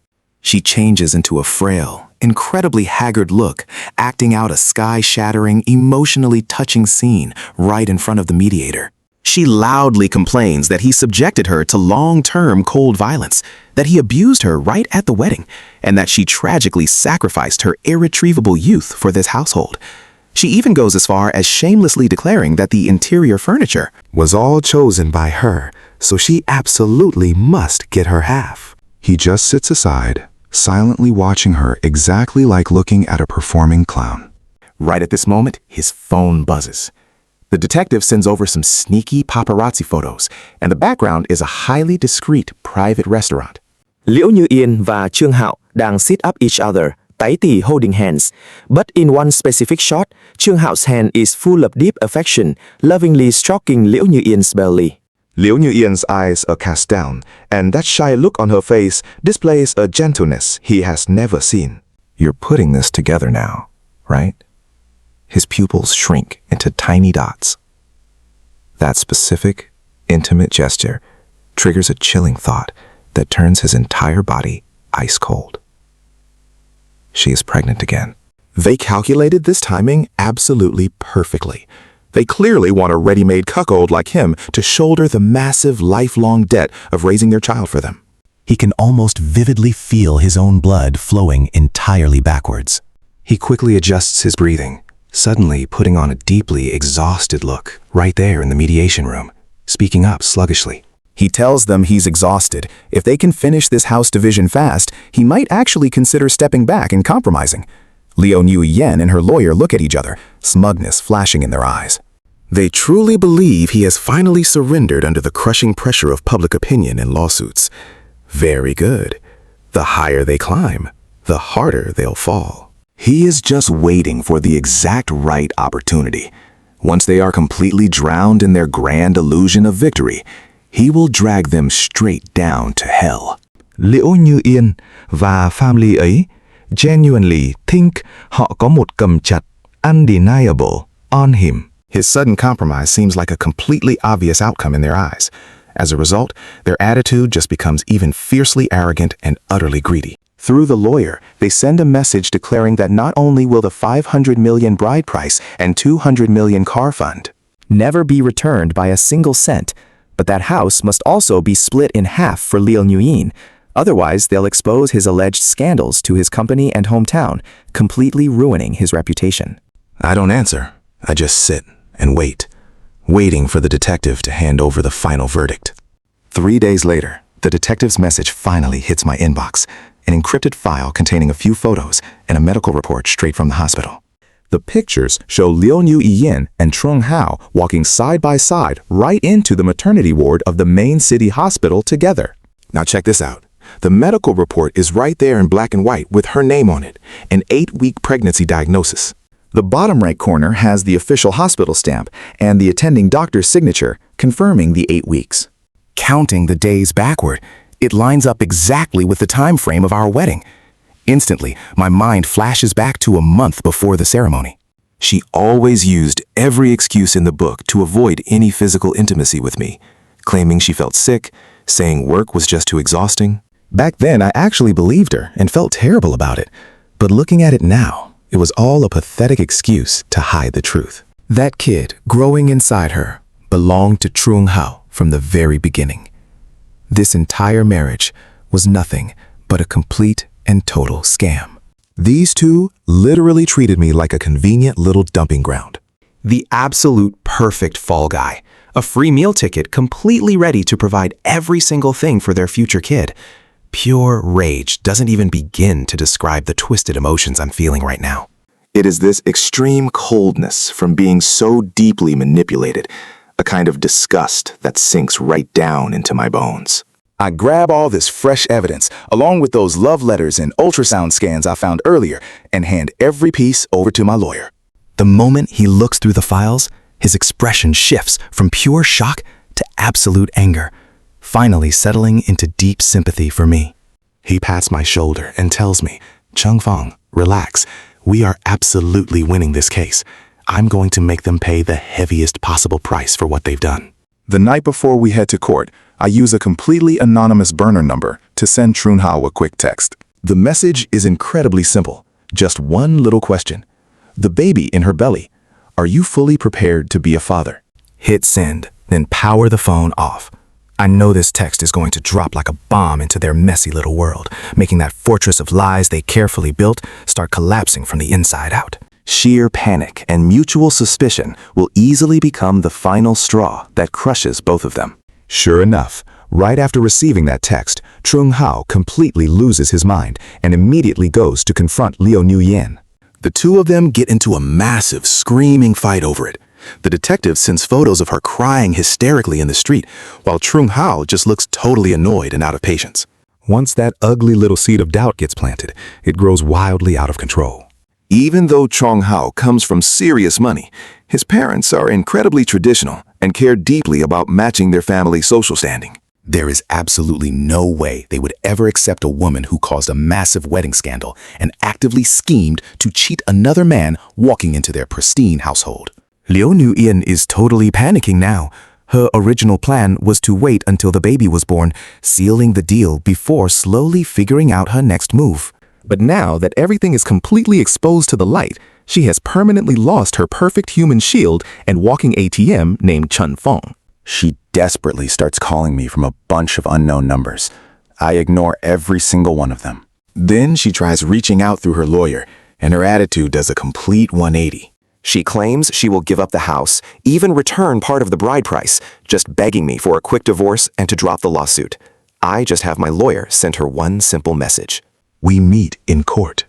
She changes into a frail, incredibly haggard look, acting out a sky-shattering, emotionally touching scene right in front of the mediator. She loudly complains that he subjected her to long-term cold violence, that he abused her right at the wedding, and that she tragically sacrificed her irretrievable youth for this household. She even goes as far as shamelessly declaring that the interior furniture was all chosen by her, so she absolutely must get her half. He just sits aside, silently watching her exactly like looking at a performing clown. Right at this moment, his phone buzzes. The detective sends over some sneaky paparazzi photos, and the background is a highly discreet private restaurant. Liễu Như Yên và Trương Hạo đang sit up each other, tái tỉ holding hands. But in one specific shot, Trương Hạo hand is full of deep affection, lovingly stroking Liễu Như Yên belly. Liu Yin's eyes are cast down, and that shy look on her face displays a gentleness he has never seen. You're putting this together now, right? His pupils shrink into tiny dots. That specific, intimate gesture triggers a chilling thought that turns his entire body ice cold. She is pregnant again. They calculated this timing absolutely perfectly. They clearly want a ready-made cuckold like him to shoulder the massive lifelong debt of raising their child for them. He can almost vividly feel his own blood flowing entirely backwards. He quickly adjusts his breathing, suddenly putting on a deeply exhausted look right there in the mediation room, speaking up sluggishly. He tells them he's exhausted. If they can finish this house division fast, he might actually consider stepping back and compromising. Liu Yin and her lawyer look at each other, smugness flashing in their eyes. They truly believe he has finally surrendered under the crushing pressure of public opinion and lawsuits. Very good. The higher they climb, the harder they'll fall. He is just waiting for the exact right opportunity. Once they are completely drowned in their grand illusion of victory, he will drag them straight down to hell. Liễu Như Yên và family ấy genuinely think họ có một cầm chặt undeniable on him. His sudden compromise seems like a completely obvious outcome in their eyes. As a result, their attitude just becomes even fiercely arrogant and utterly greedy. Through the lawyer, they send a message declaring that not only will the 500 million bride price and 200 million car fund Never be returned by a single cent, but that house must also be split in half for Liu Yin. Otherwise, they'll expose his alleged scandals to his company and hometown, completely ruining his reputation. I don't answer. I just sit and wait, waiting for the detective to hand over the final verdict. 3 days later, the detective's message finally hits my inbox, an encrypted file containing a few photos and a medical report straight from the hospital. The pictures show Liu Yin and Trung Hao walking side by side right into the maternity ward of the main city hospital together. Now check this out. The medical report is right there in black and white with her name on it, an 8-week pregnancy diagnosis. The bottom right corner has the official hospital stamp and the attending doctor's signature confirming the 8 weeks. Counting the days backward, it lines up exactly with the time frame of our wedding. Instantly, my mind flashes back to a month before the ceremony. She always used every excuse in the book to avoid any physical intimacy with me, claiming she felt sick, saying work was just too exhausting. Back then, I actually believed her and felt terrible about it. But looking at it now, it was all a pathetic excuse to hide the truth. That kid growing inside her belonged to Trung Hao from the very beginning. This entire marriage was nothing but a complete and total scam. These two literally treated me like a convenient little dumping ground. The absolute perfect fall guy. A free meal ticket completely ready to provide every single thing for their future kid. Pure rage doesn't even begin to describe the twisted emotions I'm feeling right now. It is this extreme coldness from being so deeply manipulated, a kind of disgust that sinks right down into my bones. I grab all this fresh evidence, along with those love letters and ultrasound scans I found earlier, and hand every piece over to my lawyer. The moment he looks through the files, his expression shifts from pure shock to absolute anger, finally settling into deep sympathy for me. He pats my shoulder and tells me, "Chung Fong, relax. We are absolutely winning this case. I'm going to make them pay the heaviest possible price for what they've done." The night before we head to court, I use a completely anonymous burner number to send Trung Hao a quick text. The message is incredibly simple. Just one little question. The baby in her belly. Are you fully prepared to be a father? Hit send, then power the phone off. I know this text is going to drop like a bomb into their messy little world, making that fortress of lies they carefully built start collapsing from the inside out. Sheer panic and mutual suspicion will easily become the final straw that crushes both of them. Sure enough, right after receiving that text, Trung Hao completely loses his mind and immediately goes to confront Liu Nuyen. The two of them get into a massive, screaming fight over it. The detective sends photos of her crying hysterically in the street, while Trung Hao just looks totally annoyed and out of patience. Once that ugly little seed of doubt gets planted, it grows wildly out of control. Even though Trung Hao comes from serious money, his parents are incredibly traditional and care deeply about matching their family's social standing. There is absolutely no way they would ever accept a woman who caused a massive wedding scandal and actively schemed to cheat another man walking into their pristine household. Liu Nuyen is totally panicking now. Her original plan was to wait until the baby was born, sealing the deal before slowly figuring out her next move. But now that everything is completely exposed to the light, she has permanently lost her perfect human shield and walking ATM named Chun Fong. She desperately starts calling me from a bunch of unknown numbers. I ignore every single one of them. Then she tries reaching out through her lawyer, and her attitude does a complete 180. She claims she will give up the house, even return part of the bride price, just begging me for a quick divorce and to drop the lawsuit. I just have my lawyer send her one simple message. We meet in court.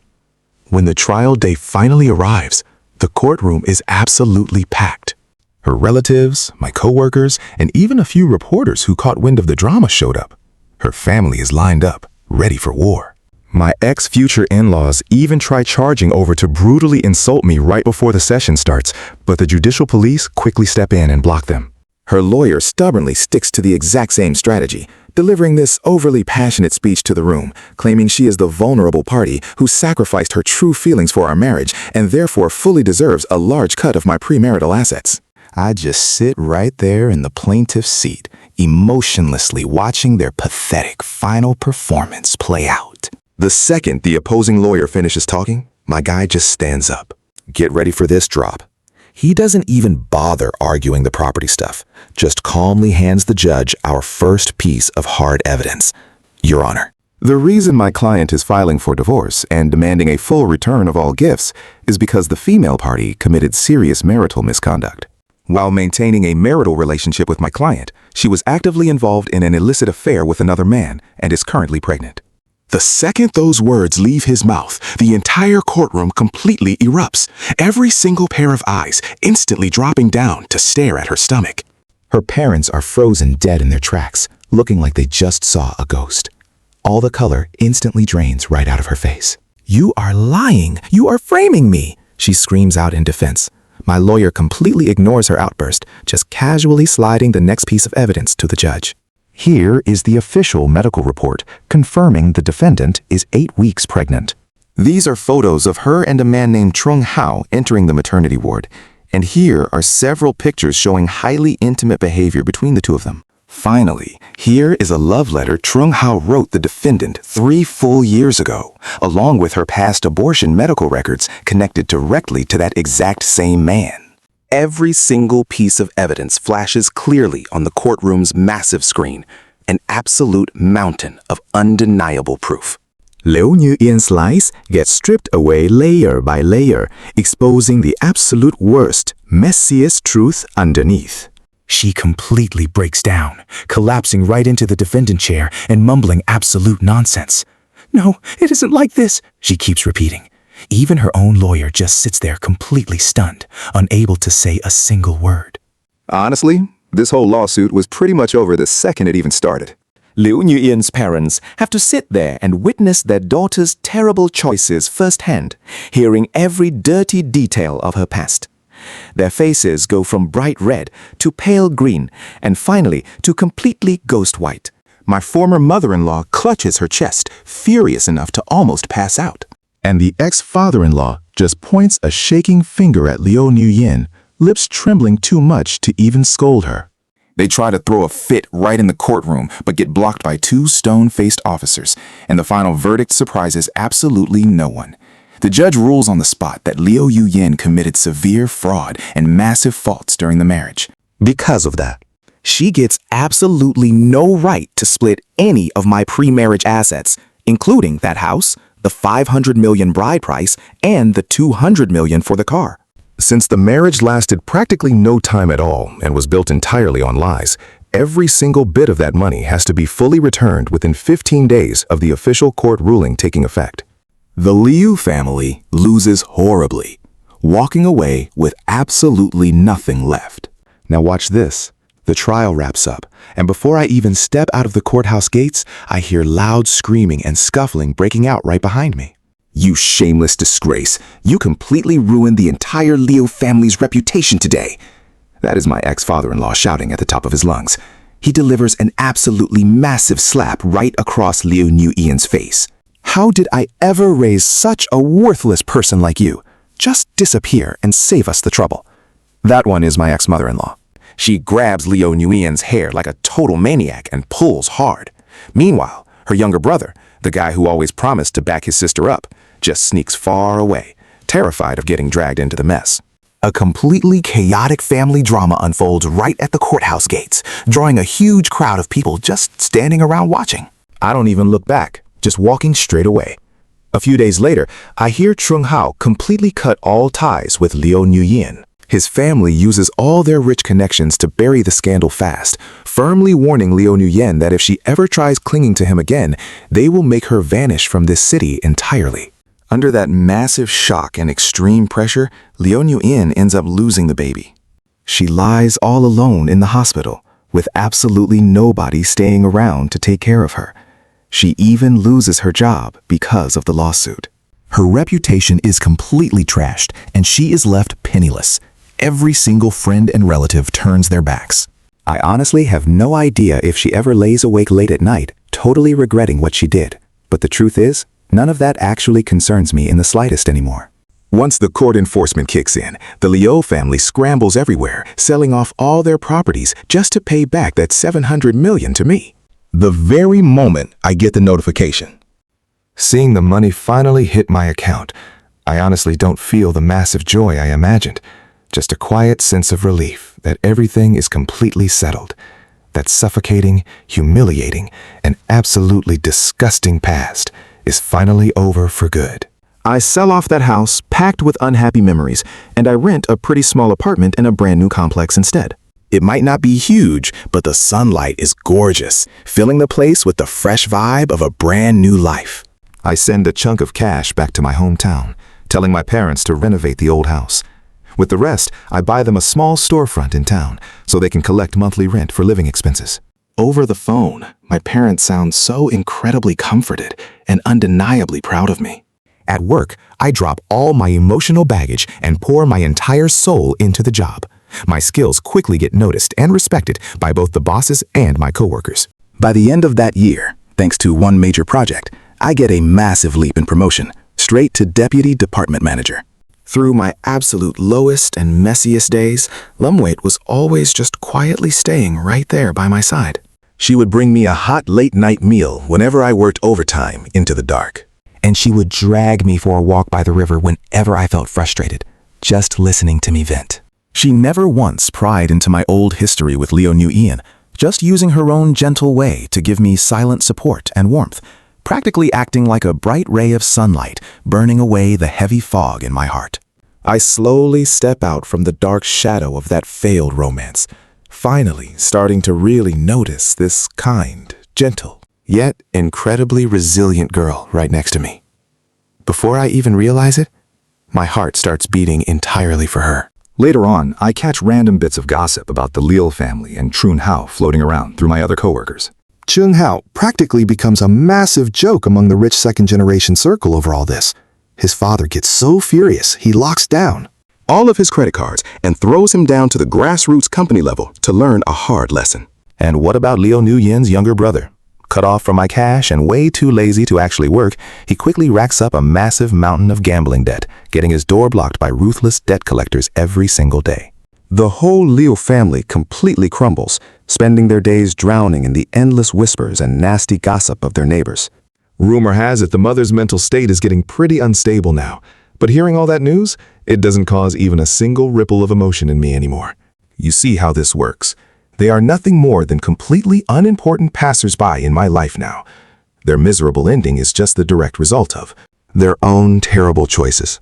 When the trial day finally arrives, the courtroom is absolutely packed. Her relatives, my coworkers, and even a few reporters who caught wind of the drama showed up. Her family is lined up, ready for war. My ex-future in-laws even try charging over to brutally insult me right before the session starts, but the judicial police quickly step in and block them. Her lawyer stubbornly sticks to the exact same strategy, delivering this overly passionate speech to the room, claiming she is the vulnerable party who sacrificed her true feelings for our marriage and therefore fully deserves a large cut of my premarital assets. I just sit right there in the plaintiff's seat, emotionlessly watching their pathetic final performance play out. The second the opposing lawyer finishes talking, my guy just stands up. Get ready for this drop. He doesn't even bother arguing the property stuff, just calmly hands the judge our first piece of hard evidence. Your Honor, the reason my client is filing for divorce and demanding a full return of all gifts is because the female party committed serious marital misconduct. While maintaining a marital relationship with my client, she was actively involved in an illicit affair with another man and is currently pregnant. The second those words leave his mouth, the entire courtroom completely erupts, every single pair of eyes instantly dropping down to stare at her stomach. Her parents are frozen dead in their tracks, looking like they just saw a ghost. All the color instantly drains right out of her face. "You are lying! You are framing me!" she screams out in defense. My lawyer completely ignores her outburst, just casually sliding the next piece of evidence to the judge. Here is the official medical report confirming the defendant is 8 weeks pregnant. These are photos of her and a man named Trung Hao entering the maternity ward, and here are several pictures showing highly intimate behavior between the two of them. Finally, here is a love letter Trung Hao wrote the defendant 3 full years ago, along with her past abortion medical records connected directly to that exact same man. Every single piece of evidence flashes clearly on the courtroom's massive screen, an absolute mountain of undeniable proof. Liu Nuyen's lies get stripped away layer by layer, exposing the absolute worst, messiest truth underneath. She completely breaks down, collapsing right into the defendant chair and mumbling absolute nonsense. "No, it isn't like this," she keeps repeating. Even her own lawyer just sits there completely stunned, unable to say a single word. Honestly, this whole lawsuit was pretty much over the second it even started. Liu Yuyan's parents have to sit there and witness their daughter's terrible choices firsthand, hearing every dirty detail of her past. Their faces go from bright red to pale green, and finally to completely ghost white. My former mother-in-law clutches her chest, furious enough to almost pass out. And the ex-father-in-law just points a shaking finger at Liu Yuyan, lips trembling too much to even scold her. They try to throw a fit right in the courtroom, but get blocked by two stone-faced officers, and the final verdict surprises absolutely no one. The judge rules on the spot that Liu Yuyan committed severe fraud and massive faults during the marriage. Because of that, She gets absolutely no right to split any of my pre-marriage assets, including that house, the $500 million bride price, and the $200 million for the car. Since the marriage lasted practically no time at all and was built entirely on lies, every single bit of that money has to be fully returned within 15 days of the official court ruling taking effect. The Liu family loses horribly, walking away with absolutely nothing left. now watch this. The trial wraps up, and before I even step out of the courthouse gates, I hear loud screaming and scuffling breaking out right behind me. You shameless disgrace. You completely ruined the entire Liu family's reputation today. That is my ex-father-in-law shouting at the top of his lungs. He delivers an absolutely massive slap right across Liu Yuyan's face. How did I ever raise such a worthless person like you? Just disappear and save us the trouble. That one is my ex-mother-in-law. She grabs Liu Yuyan's hair like a total maniac and pulls hard. Meanwhile, her younger brother, the guy who always promised to back his sister up, just sneaks far away, terrified of getting dragged into the mess. A completely chaotic family drama unfolds right at the courthouse gates, drawing a huge crowd of people just standing around watching. I don't even look back, just walking straight away. A few days later, I hear Trung Hao completely cut all ties with Liu Yuyan. His family uses all their rich connections to bury the scandal fast, firmly warning Liu Yuyan that if she ever tries clinging to him again, they will make her vanish from this city entirely. Under that massive shock and extreme pressure, Liu Yuyan ends up losing the baby. She lies all alone in the hospital, with absolutely nobody staying around to take care of her. She even loses her job because of the lawsuit. Her reputation is completely trashed, and she is left penniless. Every single friend and relative turns their backs. I honestly have no idea if she ever lays awake late at night, totally regretting what she did. But the truth is, none of that actually concerns me in the slightest anymore. Once the court enforcement kicks in, the Liu family scrambles everywhere, selling off all their properties just to pay back that $700 million to me. The very moment I get the notification. Seeing the money finally hit my account, I honestly don't feel the massive joy I imagined. Just a quiet sense of relief that everything is completely settled. That suffocating, humiliating, and absolutely disgusting past is finally over for good. I sell off that house packed with unhappy memories, and I rent a pretty small apartment in a brand new complex instead. It might not be huge, but the sunlight is gorgeous, filling the place with the fresh vibe of a brand new life. I send a chunk of cash back to my hometown, telling my parents to renovate the old house. With the rest, I buy them a small storefront in town so they can collect monthly rent for living expenses. Over the phone, my parents sound so incredibly comforted and undeniably proud of me. At work, I drop all my emotional baggage and pour my entire soul into the job. My skills quickly get noticed and respected by both the bosses and my coworkers. By the end of that year, thanks to one major project, I get a massive leap in promotion, straight to deputy department manager. Through my absolute lowest and messiest days, Lumwait was always just quietly staying right there by my side. She would bring me a hot late-night meal whenever I worked overtime into the dark. And she would drag me for a walk by the river whenever I felt frustrated, just listening to me vent. She never once pried into my old history with Liu Yuyan, just using her own gentle way to give me silent support and warmth, practically acting like a bright ray of sunlight, burning away the heavy fog in my heart. I slowly step out from the dark shadow of that failed romance, finally starting to really notice this kind, gentle, yet incredibly resilient girl right next to me. Before I even realize it, my heart starts beating entirely for her. Later on, I catch random bits of gossip about the Liu family and Trung Hao floating around through my other coworkers. Chung Hao practically becomes a massive joke among the rich second-generation circle over all this. His father gets so furious, he locks down all of his credit cards and throws him down to the grassroots company level to learn a hard lesson. And what about Liu Yin's younger brother? Cut off from my cash and way too lazy to actually work, he quickly racks up a massive mountain of gambling debt, getting his door blocked by ruthless debt collectors every single day. The whole Liu family completely crumbles, spending their days drowning in the endless whispers and nasty gossip of their neighbors. Rumor has it the mother's mental state is getting pretty unstable now, but hearing all that news, it doesn't cause even a single ripple of emotion in me anymore. You see how this works. They are nothing more than completely unimportant passers-by in my life now. Their miserable ending is just the direct result of their own terrible choices.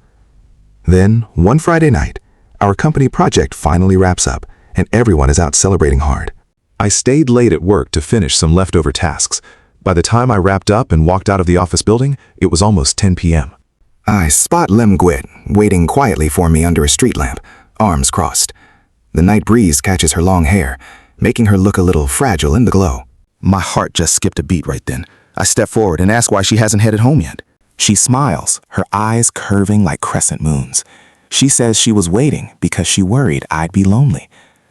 Then, one Friday night, our company project finally wraps up, and everyone is out celebrating hard. I stayed late at work to finish some leftover tasks. By the time I wrapped up and walked out of the office building, it was almost 10 p.m. I spot Lim Gwit waiting quietly for me under a street lamp, arms crossed. The night breeze catches her long hair, making her look a little fragile in the glow. My heart just skipped a beat right then. I step forward and ask why she hasn't headed home yet. She smiles, her eyes curving like crescent moons. She says she was waiting because she worried I'd be lonely.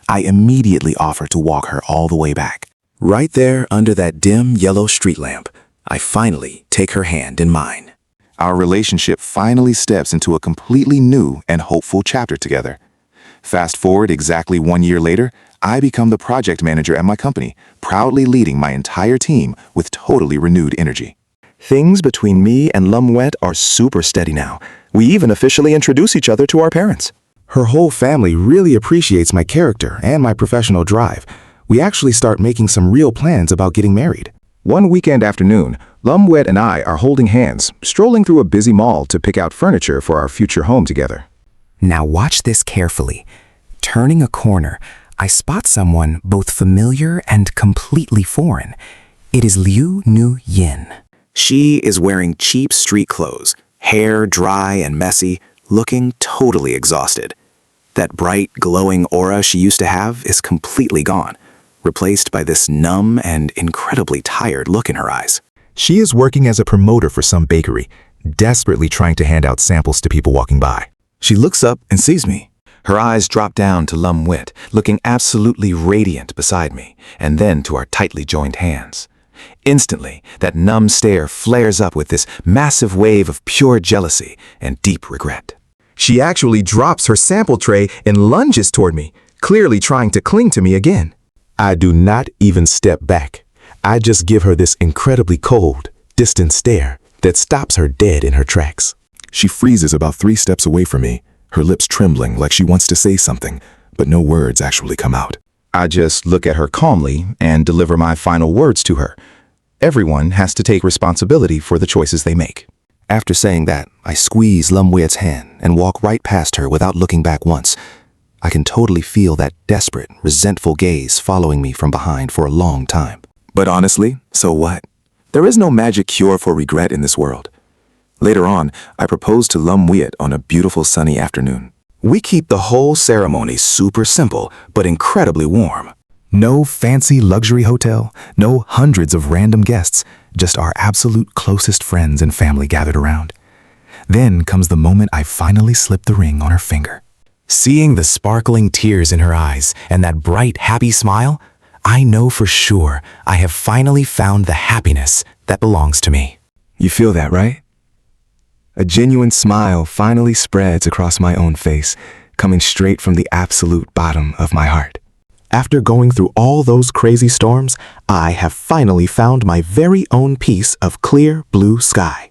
I immediately offer to walk her all the way back. Right there under that dim yellow street lamp, I finally take her hand in mine. Our relationship finally steps into a completely new and hopeful chapter together. Fast forward exactly 1 year later, I become the project manager at my company, proudly leading my entire team with totally renewed energy. Things between me and Lum Wet are super steady now. We even officially introduce each other to our parents. Her whole family really appreciates my character and my professional drive. We actually start making some real plans about getting married. One weekend afternoon, Lum Wet and I are holding hands, strolling through a busy mall to pick out furniture for our future home together. Now watch this carefully. Turning a corner, I spot someone both familiar and completely foreign. It is Liu Yin. She is wearing cheap street clothes, hair dry and messy, looking totally exhausted. That bright, glowing aura she used to have is completely gone, replaced by this numb and incredibly tired look in her eyes. She is working as a promoter for some bakery, desperately trying to hand out samples to people walking by. She looks up and sees me. Her eyes drop down to Lum Wit, looking absolutely radiant beside me, and then to our tightly joined hands. Instantly, that numb stare flares up with this massive wave of pure jealousy and deep regret. She actually drops her sample tray and lunges toward me, clearly trying to cling to me again. I do not even step back. I just give her this incredibly cold, distant stare that stops her dead in her tracks. She freezes about 3 steps away from me, her lips trembling like she wants to say something, but no words actually come out. I just look at her calmly and deliver my final words to her. Everyone has to take responsibility for the choices they make. After saying that, I squeeze Lum Wit's hand and walk right past her without looking back once. I can totally feel that desperate, resentful gaze following me from behind for a long time. But honestly, so what? There is no magic cure for regret in this world. Later on, I propose to Lum Wit on a beautiful sunny afternoon. We keep the whole ceremony super simple, but incredibly warm. No fancy luxury hotel, no hundreds of random guests, just our absolute closest friends and family gathered around. Then comes the moment I finally slip the ring on her finger. Seeing the sparkling tears in her eyes and that bright, happy smile, I know for sure I have finally found the happiness that belongs to me. You feel that, right? A genuine smile finally spreads across my own face, coming straight from the absolute bottom of my heart. After going through all those crazy storms, I have finally found my very own piece of clear blue sky.